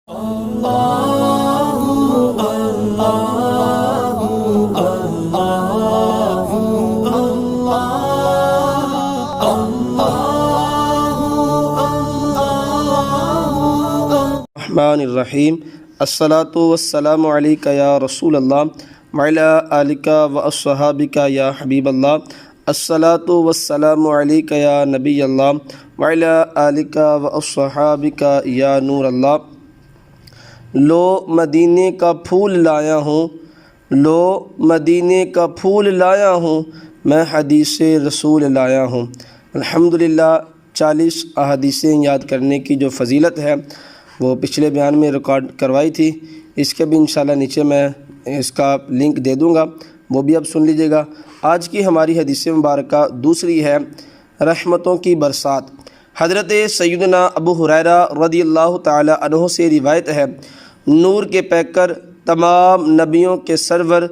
الرحمن الرحیم الصلاۃ والسلام علیک یا رسول اللہ وعلی آلک و اصحابک یا حبیب اللہ الصلاۃ والسلام علیک یا نبی اللہ وعلی آلک و اصحابک یا نور اللہ۔ لو مدینے کا پھول لایا ہوں، لو مدینے کا پھول لایا ہوں، میں حدیث رسول لایا ہوں۔ الحمدللہ 40 احادیثیں یاد کرنے کی جو فضیلت ہے وہ پچھلے بیان میں ریکارڈ کروائی تھی، اس کے بھی انشاءاللہ نیچے میں اس کا لنک دے دوں گا، وہ بھی اب سن لیجیے گا۔ آج کی ہماری حدیث مبارکہ دوسری ہے رحمتوں کی برسات۔ حضرت سیدنا ابو ہریرہ رضی اللہ تعالی عنہ سے روایت ہے، نور کے پیکر، تمام نبیوں کے سرور،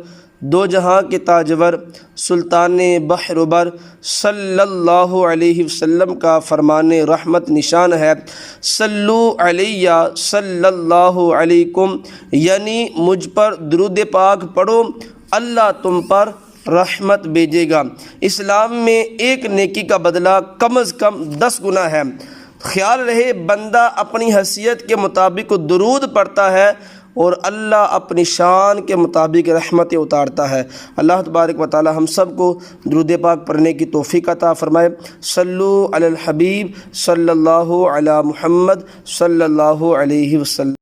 دو جہاں کے تاجور، سلطان بحر بر صلی اللہ علیہ وسلم کا فرمان رحمت نشان ہے، صلو علیہ صلی اللہ علیکم، یعنی مجھ پر درود پاک پڑھو، اللہ تم پر رحمت بھیجے گا۔ اسلام میں ایک نیکی کا بدلہ کم از کم 10 گنا ہے۔ خیال رہے بندہ اپنی حیثیت کے مطابق درود پڑھتا ہے اور اللہ اپنی شان کے مطابق رحمتیں اتارتا ہے۔ اللہ تبارک و تعالی ہم سب کو درود پاک پڑھنے کی توفیق عطا فرمائے۔ صلو علی الحبیب صلی اللہ علی محمد صلی اللہ علیہ وسلم۔